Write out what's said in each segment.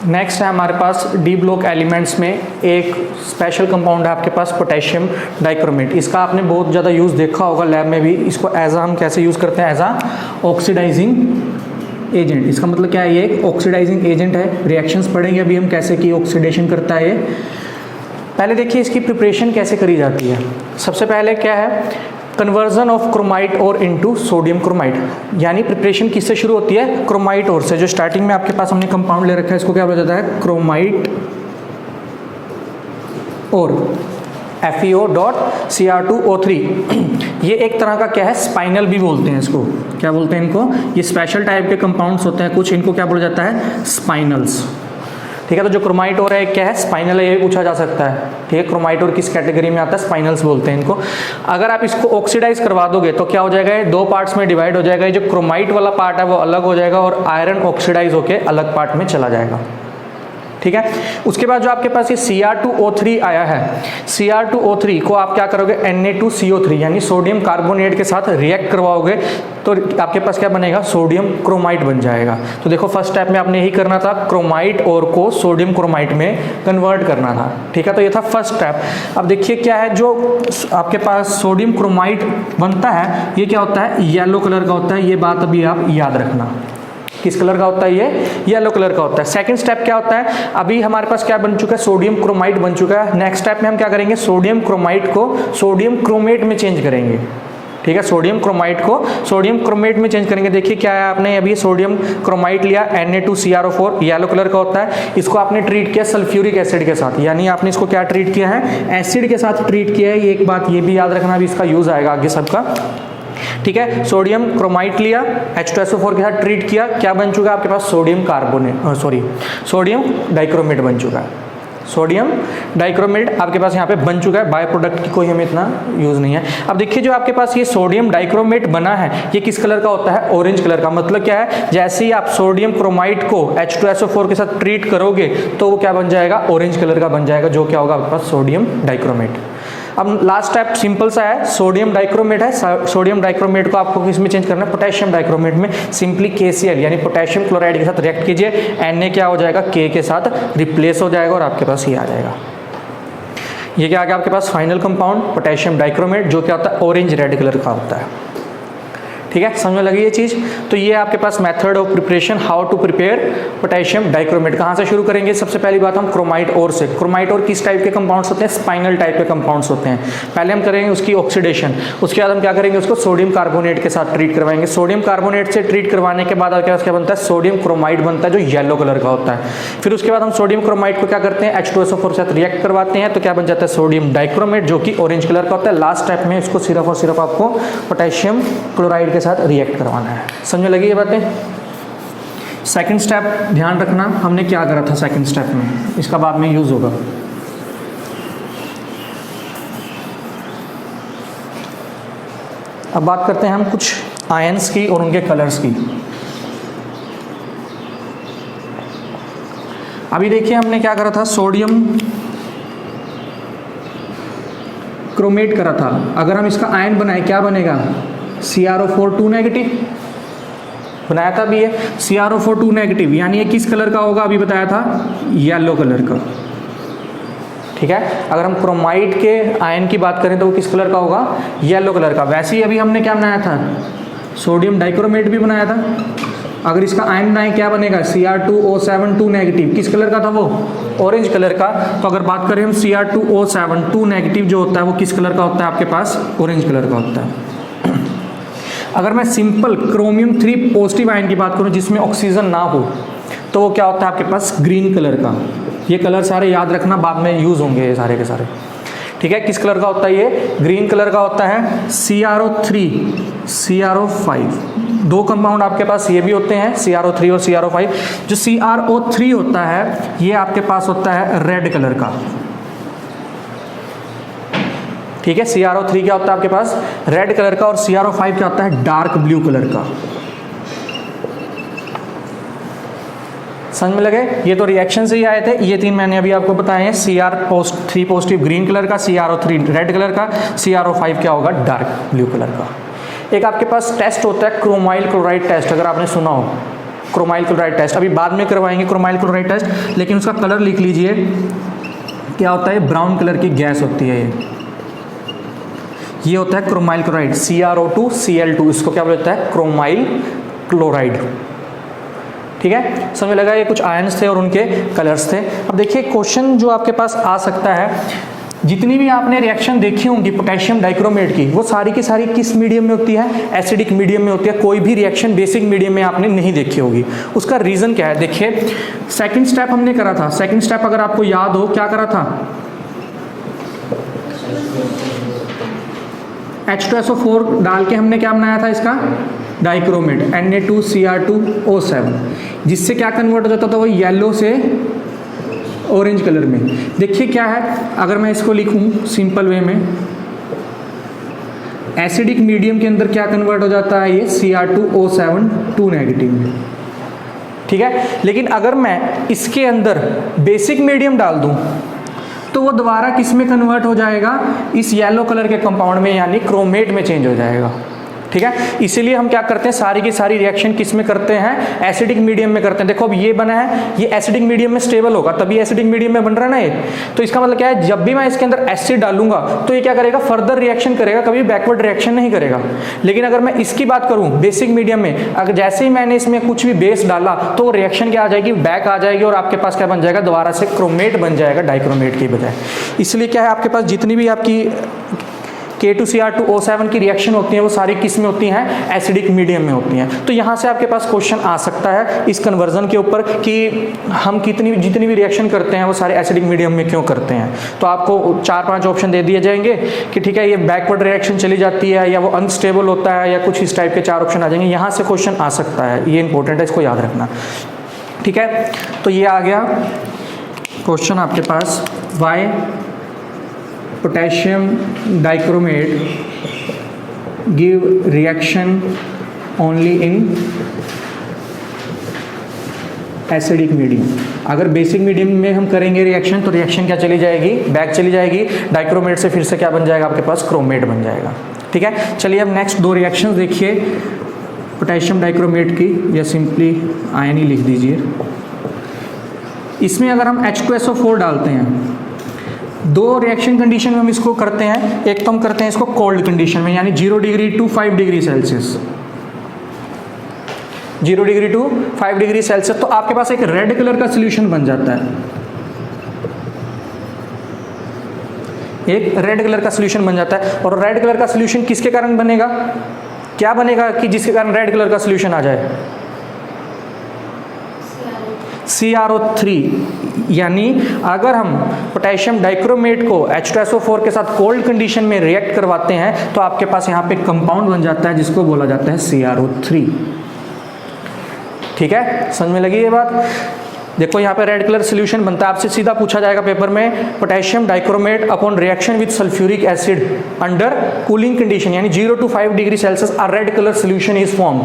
Next है हमारे पास D block elements में एक स्पेशल कंपाउंड है आपके पास पोटेशियम डाइक्रोमेट। इसका आपने बहुत ज़्यादा यूज़ देखा होगा लैब में भी। इसको एज हम कैसे यूज़ करते हैं, एज आ ऑक्सीडाइजिंग एजेंट। इसका मतलब क्या है, ये एक ऑक्सीडाइजिंग एजेंट है। रिएक्शंस पढ़ेंगे अभी हम कैसे की ऑक्सीडेशन करता है। पहले देखिए इसकी प्रिपरेशन कैसे करी जाती है। सबसे पहले क्या है, कन्वर्जन ऑफ क्रोमाइट और इनटू सोडियम क्रोमाइट, यानी प्रिपरेशन किससे शुरू होती है, क्रोमाइट और से। जो स्टार्टिंग में आपके पास हमने कंपाउंड ले रखा है इसको क्या बोला जाता है, क्रोमाइट और FeO.Cr2O3। ये एक तरह का क्या है, स्पाइनल भी बोलते हैं इसको। क्या बोलते हैं इनको, ये स्पेशल टाइप के कंपाउंड्स होते हैं कुछ, इनको क्या बोला जाता है, स्पाइनल्स। ठीक है, तो जो क्रोमाइट और है क्या है, स्पाइनल है, ये भी पूछा जा सकता है। ठीक है, क्रोमाइट और किस कैटेगरी में आता है, स्पाइनल्स बोलते हैं इनको। अगर आप इसको ऑक्सीडाइज करवा दोगे तो क्या हो जाएगा, ये दो पार्ट्स में डिवाइड हो जाएगा। ये जो क्रोमाइट वाला पार्ट है वो अलग हो जाएगा और आयरन ऑक्सीडाइज होकर अलग पार्ट में चला जाएगा। ठीक है, उसके बाद जो आपके पास ये Cr2O3 आया है, Cr2O3 को आप क्या करोगे, Na2CO3 यानी सोडियम कार्बोनेट के साथ रिएक्ट करवाओगे तो आपके पास क्या बनेगा, सोडियम क्रोमाइट बन जाएगा। तो देखो फर्स्ट स्टेप में आपने यही करना था, क्रोमाइट और को सोडियम क्रोमाइट में कन्वर्ट करना था। ठीक है, तो ये था फर्स्ट स्टेप। अब देखिए क्या है, जो आपके पास सोडियम क्रोमाइट बनता है ये क्या होता है, येलो कलर का होता है। ये बात अभी आप याद रखना, किस कलर का होता है, ये येलो कलर का होता है। सेकंड स्टेप क्या होता है, अभी हमारे पास क्या बन चुका है, सोडियम क्रोमाइट बन चुका है। नेक्स्ट स्टेप में हम क्या करेंगे, सोडियम क्रोमाइट को सोडियम क्रोमेट में चेंज करेंगे। ठीक है, सोडियम क्रोमाइट को सोडियम क्रोमेट में चेंज करेंगे। देखिए क्या है, आपने अभी सोडियम क्रोमाइट लिया, Na2CrO4 येलो कलर का होता है। इसको आपने ट्रीट किया सल्फ्यूरिक एसिड के साथ, यानी आपने इसको क्या ट्रीट किया है, एसिड के साथ ट्रीट किया है। ये एक बात ये भी याद रखना, अभी इसका यूज आएगा आगे सबका। ठीक है, सोडियम क्रोमाइट लिया, H2SO4 के साथ ट्रीट किया, क्या बन चुका है आपके पास, सोडियम कार्बोनेट, सोडियम डाइक्रोमेट बन चुका है। सोडियम डाइक्रोमेट आपके पास यहाँ पे बन चुका है। बाय प्रोडक्ट की कोई हमें इतना यूज नहीं है। अब देखिए जो आपके पास ये सोडियम डाइक्रोमेट बना है ये किस कलर का होता है, ऑरेंज कलर का। मतलब क्या है, जैसे ही आप सोडियम क्रोमाइट को H2SO4 के साथ ट्रीट करोगे तो वो क्या बन जाएगा, ऑरेंज कलर का बन जाएगा, जो क्या होगा आपके पास, सोडियम डाइक्रोमेट। अब लास्ट स्टेप सिंपल सा है, सोडियम डाइक्रोमेट है, सोडियम डाइक्रोमेट को आपको किस में चेंज करना है, पोटेशियम डाइक्रोमेट में। सिंपली KCl यानी पोटेशियम क्लोराइड के साथ रिएक्ट कीजिए, Na क्या हो जाएगा, K के साथ रिप्लेस हो जाएगा और आपके पास ये आ जाएगा। ये क्या आ गया आपके पास, फाइनल कंपाउंड पोटेशियम डाइक्रोमेट, जो क्या होता है, ऑरेंज रेड कलर का होता है। ठीक है, समझ में लगी ये चीज़। तो ये आपके पास method of preparation, how to prepare potassium dichromate. कहाँ से शुरू करेंगे, सबसे पहली बात हम क्रोमाइट और से। क्रोमाइट और किस टाइप के कंपाउंड्स होते हैं, स्पाइनल टाइप के कंपाउंड्स होते हैं। पहले हम करेंगे उसकी ऑक्सीडेशन, उसके बाद हम क्या करेंगे, उसको सोडियम कार्बोनेट के साथ ट्रीट करवाएंगे। सोडियम कार्बोनेट से ट्रीट करवाने के बाद आपके पास क्या बनता है, सोडियम क्रोमाइट बनता है, जो येलो कलर का होता है। फिर उसके बाद हम सोडियम क्रोमाइट को क्या करते हैं, H2SO4 के साथ रिएक्ट करवाते हैं, तो क्या बन जाता है, सोडियम डाइक्रोमेट, जो कि ऑरेंज कलर का होता है। लास्ट स्टेप में इसको सिर्फ और सिर्फ आपको पोटेशियम क्लोराइड के साथ रिएक्ट करवाना है। समझ में लगी ये बातें। सेकंड स्टेप ध्यान रखना, हमने क्या करा था सेकंड स्टेप में, इसका बाद में यूज होगा। अब बात करते हैं हम कुछ आयंस की और उनके कलर्स की। अभी देखिए हमने क्या करा था, सोडियम क्रोमेट करा था। अगर हम इसका आयन बनाए क्या बनेगा, CrO4 2 नेगेटिव बनाया था। अभी ये CrO4 2 नेगेटिव, यानी ये किस कलर का होगा, अभी बताया था, येलो कलर का। ठीक है, अगर हम क्रोमाइट के आयन की बात करें तो वो किस कलर का होगा, येलो कलर का। वैसे ही अभी हमने क्या बनाया था, सोडियम डाइक्रोमेट भी बनाया था। अगर इसका आयन बनाए क्या बनेगा, Cr2O7 2 नेगेटिव, किस कलर का था वो, ऑरेंज कलर का। तो अगर बात करें हम Cr2O7 2 नेगेटिव जो होता है वो किस कलर का होता है आपके पास, ऑरेंज कलर का होता है। अगर मैं सिंपल क्रोमियम 3 पॉजिटिव आयन की बात करूं जिसमें ऑक्सीजन ना हो तो वो क्या होता है आपके पास, ग्रीन कलर का। ये कलर सारे याद रखना, बाद में यूज होंगे ये सारे के सारे। ठीक है, किस कलर का होता है ये, ग्रीन कलर का होता है। CrO3 CrO5 दो कंपाउंड आपके पास ये भी होते हैं, CrO3 और CrO5। जो CrO3 होता है ये आपके पास होता है रेड कलर का। ठीक है, CrO3 क्या होता है आपके पास, रेड कलर का, और CrO5 क्या होता है, डार्क ब्लू कलर का। समझ में लगे, ये तो रिएक्शन से ही आए थे। ये तीन मैंने अभी आपको बताए हैं, Cr3 पॉजिटिव ग्रीन कलर का, CrO3 रेड कलर का, CrO5 क्या होगा, डार्क ब्लू कलर का। एक आपके पास टेस्ट होता है क्रोमाइल क्लोराइड टेस्ट, अगर आपने सुना हो। क्रोमाइल क्लोराइड टेस्ट, अभी बाद में करवाएंगे क्रोमाइल क्लोराइड टेस्ट, लेकिन उसका कलर लिख लीजिए, क्या होता है, ब्राउन कलर की गैस होती है ये होता है क्रोमाइल क्लोराइड, CrO2 Cl2, इसको क्या बोलता है, क्रोमाइल क्लोराइड। ठीक है, समझ लगा, ये कुछ आयन्स थे और उनके कलर्स थे। अब देखिए क्वेश्चन जो आपके पास आ सकता है, जितनी भी आपने रिएक्शन देखी होंगी पोटेशियम डाइक्रोमेट की, वो सारी की सारी किस मीडियम में होती है, एसिडिक मीडियम में होती है। कोई भी रिएक्शन बेसिक मीडियम में आपने नहीं देखी होगी। उसका रीज़न क्या है, देखिए सेकंड स्टेप हमने करा था, सेकंड स्टेप अगर आपको याद हो क्या करा था, H2SO4 डाल के हमने क्या बनाया था इसका, डाइक्रोमेट, Na2Cr2O7, जिससे क्या कन्वर्ट हो जाता था, वो येलो से ऑरेंज कलर में। देखिए क्या है, अगर मैं इसको लिखूं सिंपल वे में, एसिडिक मीडियम के अंदर क्या कन्वर्ट हो जाता है, ये Cr2O7 2 नेगेटिव में। ठीक है, लेकिन अगर मैं इसके अंदर बेसिक मीडियम डाल दूं तो वो दोबारा किस में कन्वर्ट हो जाएगा, इस येलो कलर के कंपाउंड में, यानी क्रोमेट में चेंज हो जाएगा। ठीक है, इसीलिए हम क्या करते हैं, सारी की सारी रिएक्शन किस में करते हैं, एसिडिक मीडियम में करते हैं। देखो अब ये बना है, ये एसिडिक मीडियम में स्टेबल होगा, तभी एसिडिक मीडियम में बन रहा है ना ये। तो इसका मतलब क्या है, जब भी मैं इसके अंदर एसिड डालूंगा तो ये क्या करेगा, फर्दर रिएक्शन करेगा, कभी बैकवर्ड रिएक्शन नहीं करेगा। लेकिन अगर मैं इसकी बात करूं बेसिक मीडियम में, अगर जैसे ही मैंने इसमें कुछ भी बेस डाला तो वो रिएक्शन क्या आ जाएगी, बैक आ जाएगी, और आपके पास क्या बन जाएगा, दोबारा से क्रोमेट बन जाएगा डाइक्रोमेट की बजाय। इसलिए क्या है, आपके पास जितनी भी आपकी K2Cr2O7 की रिएक्शन होती हैं वो सारी किस में होती हैं, एसिडिक मीडियम में होती हैं। तो यहाँ से आपके पास क्वेश्चन आ सकता है इस कन्वर्जन के ऊपर कि हम जितनी भी रिएक्शन करते हैं वो सारे एसिडिक मीडियम में क्यों करते हैं। तो आपको 4-5 ऑप्शन दे दिए जाएंगे कि ठीक है, ये बैकवर्ड रिएक्शन चली जाती है, या वो अनस्टेबल होता है, या कुछ इस टाइप के 4 ऑप्शन आ जाएंगे। यहाँ से क्वेश्चन आ सकता है, ये इंपॉर्टेंट है, इसको याद रखना। ठीक है, तो ये आ गया क्वेश्चन आपके पास, why potassium dichromate give reaction only in acidic medium. अगर बेसिक मीडियम में हम करेंगे रिएक्शन तो रिएक्शन क्या चली जाएगी, बैक चली जाएगी, डाइक्रोमेट से फिर से क्या बन जाएगा, आपके पास क्रोमेट बन जाएगा। ठीक है, चलिए अब नेक्स्ट 2 रिएक्शन देखिए पोटेशियम डाइक्रोमेट की, या सिंपली आयन ही लिख दीजिए। इसमें अगर हम H2SO4 डालते हैं, 2 रिएक्शन कंडीशन में हम इसको करते हैं। एक तो हम करते हैं इसको कोल्ड कंडीशन में, यानी 0 degree to 5 degree Celsius, 0 degree to 5 degree Celsius. तो आपके पास एक रेड कलर का सोल्यूशन बन जाता है, एक रेड कलर का सोल्यूशन बन जाता है। और रेड कलर का सोल्यूशन किसके कारण बनेगा, क्या बनेगा कि जिसके कारण रेड कलर का सोल्यूशन आ जाए, CrO3। यानी अगर हम पोटेशियम डाइक्रोमेट को H2SO4 के साथ कोल्ड कंडीशन में रिएक्ट करवाते हैं तो आपके पास यहाँ पे कंपाउंड बन जाता है जिसको बोला जाता है CrO3। ठीक है, समझ में लगी ये बात। देखो यहाँ पे रेड कलर सोल्यूशन बनता है, आपसे सीधा पूछा जाएगा पेपर में, potassium dichromate upon reaction with sulphuric acid under cooling condition, यानी 0 to 5 degree Celsius a red colour solution is form.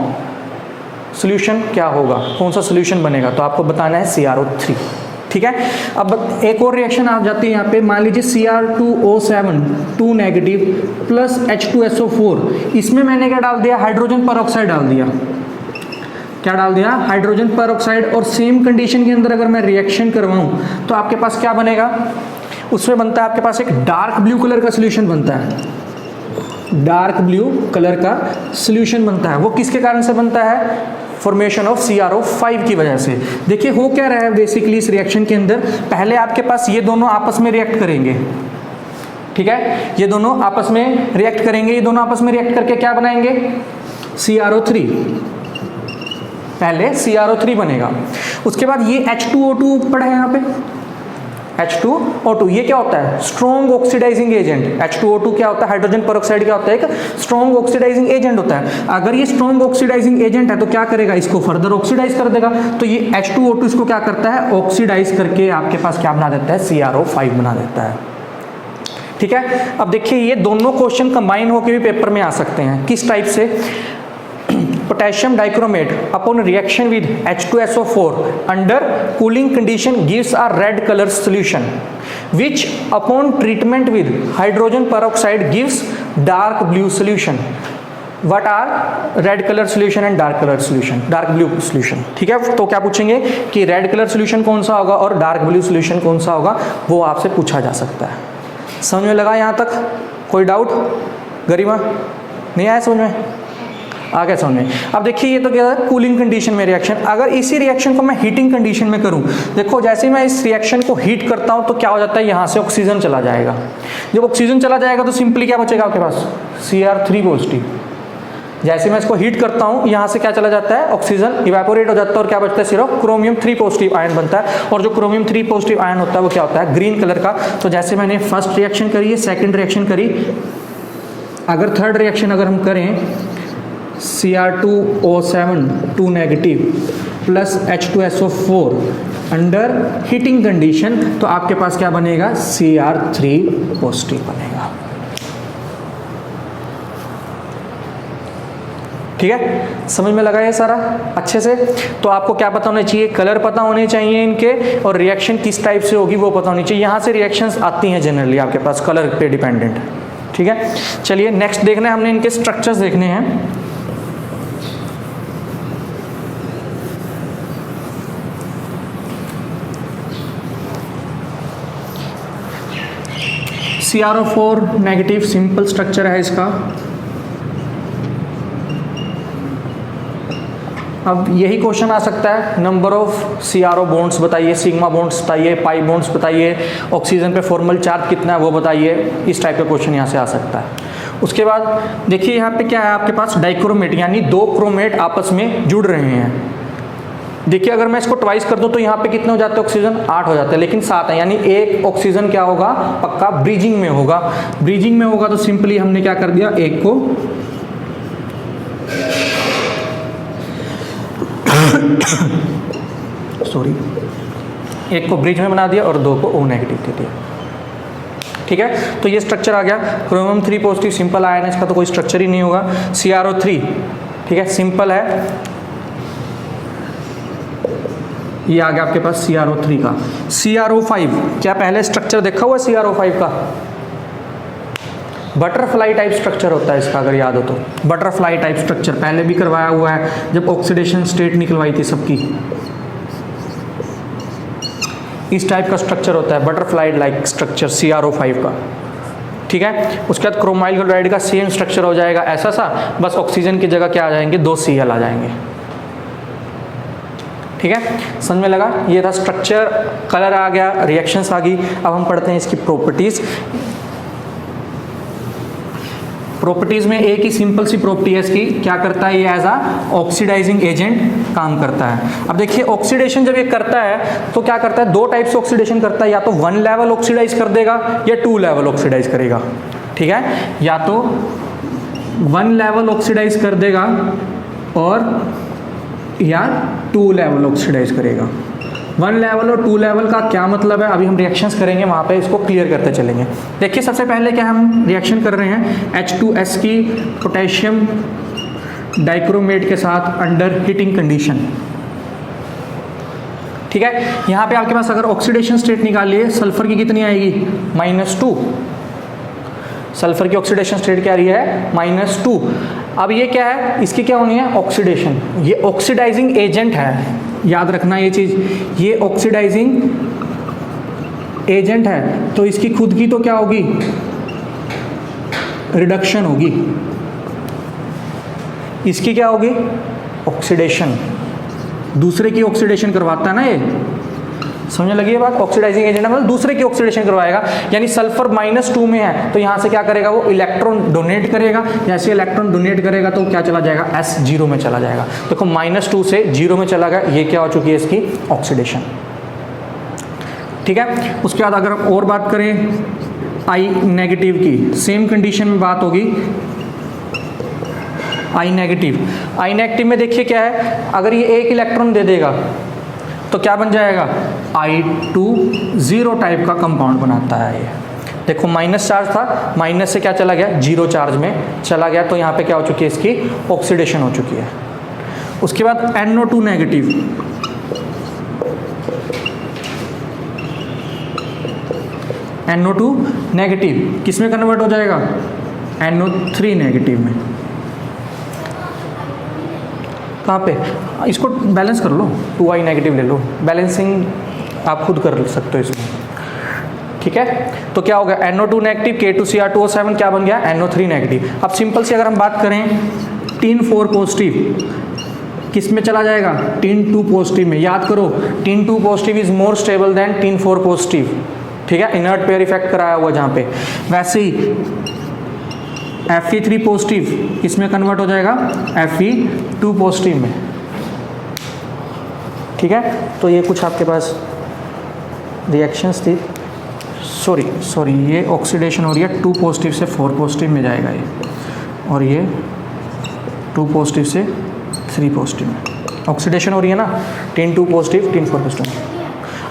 Solution क्या होगा, कौन सा सोल्यूशन बनेगा, तो आपको बताना है CrO3। ठीक है, अब एक और रिएक्शन आ जाती है यहाँ पे, मान लीजिए Cr2O7 2 नेगेटिव प्लस H2SO4, इसमें मैंने क्या डाल दिया, हाइड्रोजन परऑक्साइड डाल दिया। क्या डाल दिया, हाइड्रोजन परऑक्साइड। और सेम कंडीशन के अंदर अगर मैं रिएक्शन करवाऊं तो आपके पास क्या बनेगा, उसमें बनता है आपके पास एक डार्क ब्लू कलर का सोल्यूशन बनता है, डार्क ब्लू कलर का सोल्यूशन बनता है। वो किसके कारण से बनता है, फॉर्मेशन ऑफ CrO5 की वजह से। देखिए हो क्या रहा है बेसिकली इस रिएक्शन के अंदर, पहले आपके पास ये दोनों आपस में रिएक्ट करेंगे। ठीक है, ये दोनों आपस में रिएक्ट करेंगे, ये दोनों आपस में रिएक्ट करके क्या बनाएंगे, CrO3। पहले CrO3 बनेगा, उसके बाद ये H2O2 पड़ा है यहाँ पे, H2O2 ये क्या होता है, स्ट्रॉन्ग ऑक्सीडाइजिंग एजेंट। H2O2 क्या होता है, हाइड्रोजन परऑक्साइड क्या होता है, एक स्ट्रॉन्ग ऑक्सीडाइजिंग एजेंट होता है। अगर ये स्ट्रॉन्ग ऑक्सीडाइजिंग एजेंट है तो क्या करेगा, इसको फर्दर ऑक्सीडाइज कर देगा। तो ये H2O2 इसको क्या करता है, ऑक्सीडाइज करके आपके पास क्या बना देता है, CrO5 बना देता है। ठीक है, अब देखिए ये दोनों क्वेश्चन कंबाइन होकर भी पेपर में आ सकते हैं, किस टाइप से, potassium dichromate upon reaction with H2SO4 under cooling condition gives a red color solution which upon treatment with hydrogen peroxide gives dark blue solution। What are red colour solution and dark colour solution, dark blue solution. ठीक है, तो क्या पूछेंगे कि red colour solution कौन सा होगा और डार्क ब्लू सोल्यूशन कौन सा होगा, वो आपसे पूछा जा सकता है। समझ में लगा यहाँ तक? कोई डाउट? गरिमा नहीं आया समझ में? आ गया समझ में? अब देखिए ये तो क्या है, कूलिंग कंडीशन में रिएक्शन। अगर इसी रिएक्शन को मैं हीटिंग कंडीशन में करूं, देखो जैसे ही मैं इस रिएक्शन को हीट करता हूं तो क्या हो जाता है, यहाँ से ऑक्सीजन चला जाएगा। जब ऑक्सीजन चला जाएगा तो सिंपली क्या बचेगा आपके पास, Cr3 पॉजिटिव। जैसे मैं इसको हीट करता हूं, यहाँ से क्या चला जाता है, ऑक्सीजन इवेपोरेट हो जाता है और क्या बचता है, सिर्फ क्रोमियम 3 पॉजिटिव आयन बनता है। और जो क्रोमियम 3 पॉजिटिव आयन होता है वो क्या होता है, ग्रीन कलर का। तो जैसे मैंने फर्स्ट रिएक्शन करी है, सेकेंड रिएक्शन करी, अगर थर्ड रिएक्शन अगर हम करें, Cr2O7 2 negative plus H2SO4 under heating condition, तो आपके पास क्या बनेगा, Cr3 पॉजिटिव बनेगा। ठीक है, समझ में लगा ये सारा अच्छे से? तो आपको क्या पता होना चाहिए, कलर पता होने चाहिए इनके, और रिएक्शन किस टाइप से होगी वो पता होनी चाहिए। यहाँ से रिएक्शंस आती हैं जनरली आपके पास कलर पे डिपेंडेंट। ठीक है, चलिए नेक्स्ट देखना है हमने, इनके स्ट्रक्चर्स देखने हैं। CrO4 नेगेटिव सिंपल स्ट्रक्चर है इसका। अब यही क्वेश्चन आ सकता है, नंबर ऑफ CrO बॉन्ड्स बताइए, सिग्मा बॉन्ड्स बताइए, पाई बॉन्ड्स बताइए, ऑक्सीजन पे फॉर्मल चार्ज कितना है वो बताइए। इस टाइप का क्वेश्चन यहाँ से आ सकता है। उसके बाद देखिए यहाँ पे क्या है आपके पास, डाइक्रोमेट, यानी 2 क्रोमेट आपस में जुड़ रहे हैं। देखिए अगर मैं इसको ट्वाइस कर दूं तो यहाँ पे कितने हो जाते हैं ऑक्सीजन, 8 हो जाते हैं, लेकिन 7 है, यानी एक ऑक्सीजन क्या होगा, पक्का ब्रीजिंग में होगा। ब्रीजिंग में होगा तो सिंपली हमने क्या कर दिया, एक को एक को ब्रिज में बना दिया और 2 को O नेगेटिव दे दिया। ठीक है, तो ये स्ट्रक्चर आ गया। क्रोमियम 3 पॉजिटिव सिंपल आयन है, इसका तो कोई स्ट्रक्चर ही नहीं होगा। CrO3 ठीक है, सिंपल है। ये आ गया आपके पास CrO3 का। CrO5 क्या पहले स्ट्रक्चर देखा हुआ है CrO5 का? बटरफ्लाई टाइप स्ट्रक्चर होता है इसका, अगर याद हो तो। बटरफ्लाई टाइप स्ट्रक्चर पहले भी करवाया हुआ है जब ऑक्सीडेशन स्टेट निकलवाई थी सबकी। इस टाइप का स्ट्रक्चर होता है बटरफ्लाई लाइक स्ट्रक्चर CrO5 का। ठीक है, उसके बाद क्रोमाइल क्लोराइड का सेम स्ट्रक्चर हो जाएगा ऐसा सा, बस ऑक्सीजन की जगह क्या आ जाएंगे, 2 Cl आ जाएंगे। ठीक है, समझ में लगा? ये था स्ट्रक्चर, कलर आ गया, रिएक्शंस आ गई। अब हम पढ़ते हैं इसकी प्रॉपर्टीज। प्रॉपर्टीज में एक ही सिंपल सी प्रॉपर्टी है इसकी, क्या करता है ये, एज अ ऑक्सीडाइजिंग एजेंट काम करता है। अब देखिए ऑक्सीडेशन जब ये करता है तो क्या करता है, 2 टाइप से ऑक्सीडेशन करता है, या तो 1 लेवल ऑक्सीडाइज कर देगा या 2 लेवल ऑक्सीडाइज करेगा। ठीक है, या तो 1 लेवल ऑक्सीडाइज कर देगा और या 2 लेवल ऑक्सीडाइज करेगा। 1 लेवल और 2 लेवल का क्या मतलब है, अभी हम रिएक्शंस करेंगे वहाँ पे, इसको क्लियर करते चलेंगे। देखिए सबसे पहले क्या हम रिएक्शन कर रहे हैं, H2S की पोटेशियम डाइक्रोमेट के साथ अंडर हीटिंग कंडीशन। ठीक है, यहाँ पे आपके पास अगर ऑक्सीडेशन स्टेट निकालिए, सल्फर की कितनी आएगी, -2। सल्फर की ऑक्सीडेशन स्टेट क्या रही है, -2। अब ये क्या है, इसकी क्या होनी है, ऑक्सीडेशन। ये ऑक्सीडाइजिंग एजेंट है, याद रखना ये चीज़, ये ऑक्सीडाइजिंग एजेंट है, तो इसकी खुद की तो क्या होगी, रिडक्शन होगी। इसकी क्या होगी, ऑक्सीडेशन। दूसरे की ऑक्सीडेशन करवाता है ना ये, समझ लगी ये बात। ऑक्सीडाइजिंग एजेंट मतलब दूसरे की ऑक्सीडेशन करवाएगा, यानी सल्फर -2 में है तो यहाँ से क्या करेगा, वो इलेक्ट्रॉन डोनेट करेगा। जैसे इलेक्ट्रॉन डोनेट करेगा तो क्या चला जाएगा, S0 में चला जाएगा। देखो -2 से 0 में चला गया, ये क्या हो चुकी है इसकी ऑक्सीडेशन। ठीक है, उसके बाद अगर और बात करें I नेगेटिव की, सेम कंडीशन में बात होगी। I नेगेटिव में देखिए क्या है, अगर ये 1 इलेक्ट्रॉन दे देगा तो क्या बन जाएगा, I2 टाइप का कंपाउंड बनाता है ये। देखो माइनस चार्ज था, माइनस से क्या चला गया, 0 चार्ज में चला गया, तो यहाँ पे क्या हो चुकी है, इसकी ऑक्सीडेशन हो चुकी है। उसके बाद NO2 नेगेटिव, NO2 नेगेटिव किस में कन्वर्ट हो जाएगा, NO3 नेगेटिव में। कहाँ पे, इसको बैलेंस कर लो, 2i नेगेटिव ले लो, बैलेंसिंग आप खुद कर सकते हो इसमें, ठीक है। तो क्या हो गया, NO2 नेगेटिव, K2Cr2O7 क्या बन गया, NO3 नेगेटिव। अब सिंपल सी अगर हम बात करें टिन 4 पॉजिटिव किस में चला जाएगा, टिन 2 पॉजिटिव में। याद करो tin 2 positive is more stable then tin 4 positive, ठीक है, इनर्ट पेयर इफेक्ट कराया हुआ जहाँ पे। वैसे ही Fe3 पॉजिटिव किसमें कन्वर्ट हो जाएगा, Fe2 पॉजिटिव में, ठीक है। तो ये कुछ आपके पास रिएक्शंस थी, सॉरी ये ऑक्सीडेशन हो रही है 2 पॉजिटिव से 4 पॉजिटिव में जाएगा ये, और ये 2 पॉजिटिव से 3 पॉजिटिव में ऑक्सीडेशन हो रही है ना, tin 2 positive tin 4 positive.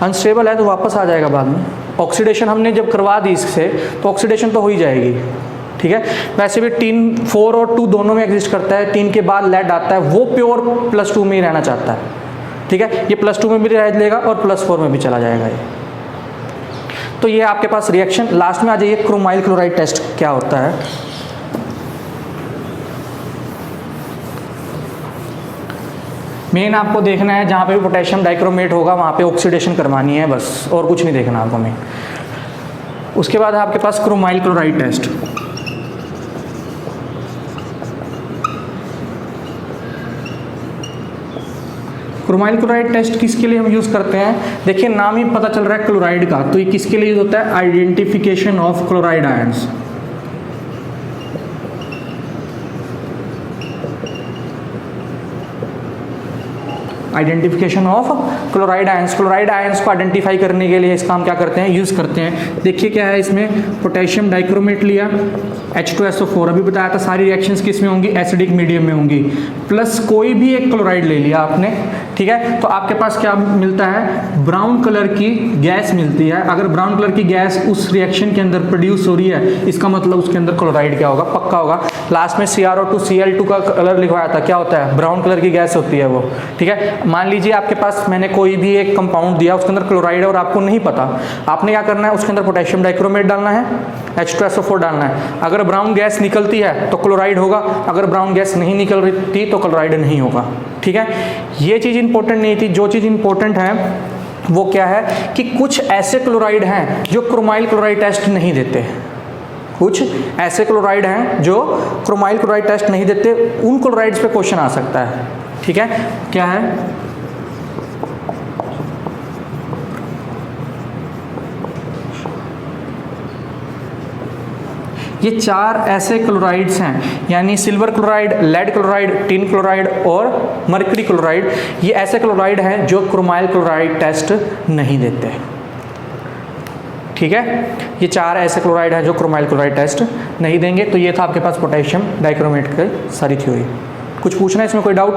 Unstable है तो वापस आ जाएगा बाद में। ऑक्सीडेशन हमने जब करवा दी इससे तो ऑक्सीडेशन तो हो ही जाएगी, ठीक है। वैसे भी टिन 4 और 2 दोनों में एग्जिस्ट करता है, टिन के बाद लेड आता है, वो प्योर +2 में ही रहना चाहता है, ठीक है। ये +2 में भी रह लेगा और +4 में भी चला जाएगा ये। तो ये आपके पास रिएक्शन। लास्ट में आ जाइए क्रोमाइल क्लोराइड टेस्ट क्या होता है। मेन आपको देखना है जहाँ पे भी पोटेशियम डाइक्रोमेट होगा वहाँ पे ऑक्सीडेशन करवानी है बस, और कुछ नहीं देखना आपको मेन। उसके बाद आपके पास chromyl chloride test. Chromyl chloride test किसके लिए हम यूज़ करते हैं, देखिए नाम ही पता चल रहा है क्लोराइड का, तो ये किसके लिए यूज होता है, identification of chloride ions. Identification of chloride ions. Chloride ions को आइडेंटिफाई करने के लिए इसका हम क्या करते हैं, यूज़ करते हैं। देखिए क्या है इसमें, पोटेशियम डाइक्रोमेट लिया, H2SO4, अभी बताया था सारी रिएक्शंस किस में होंगी, एसिडिक मीडियम में होंगी, प्लस कोई भी एक क्लोराइड ले लिया आपने, ठीक है। तो आपके पास क्या मिलता है, ब्राउन कलर की गैस मिलती है। अगर ब्राउन कलर की गैस उस रिएक्शन के अंदर प्रोड्यूस हो रही है, इसका मतलब उसके अंदर क्लोराइड क्या होगा, पक्का होगा। लास्ट में CrO2 Cl2 का कलर लिखवाया था, क्या होता है, ब्राउन कलर की गैस होती है वो, ठीक है। मान लीजिए आपके पास मैंने कोई भी एक कंपाउंड दिया, उसके अंदर क्लोराइड है और आपको नहीं पता, आपने क्या करना है, उसके अंदर पोटेशियम डाइक्रोमेट डालना है, H2SO4 डालना है। अगर ब्राउन गैस निकलती है तो क्लोराइड होगा, अगर ब्राउन गैस नहीं निकल रही थी तो क्लोराइड नहीं होगा, ठीक है। ये चीज़ इंपॉर्टेंट नहीं थी। जो चीज़ इंपॉर्टेंट है वो क्या है कि कुछ ऐसे क्लोराइड हैं जो क्रोमाइल क्लोराइड टेस्ट नहीं देते। कुछ ऐसे क्लोराइड हैं जो क्रोमाइल क्लोराइड टेस्ट नहीं देते, उन क्लोराइड्स पे क्वेश्चन आ सकता है, ठीक है। क्या है, ये 4 ऐसे क्लोराइड्स हैं, यानी silver chloride, lead chloride, tin chloride और मर्करी क्लोराइड। ये ऐसे क्लोराइड हैं जो क्रोमाइल क्लोराइड टेस्ट नहीं देते, ठीक है। ये 4 ऐसे क्लोराइड हैं जो क्रोमाइल क्लोराइड टेस्ट नहीं देंगे। तो ये था आपके पास पोटेशियम डाइक्रोमेट की सारी थ्योरी। कुछ पूछना है इसमें, कोई डाउट?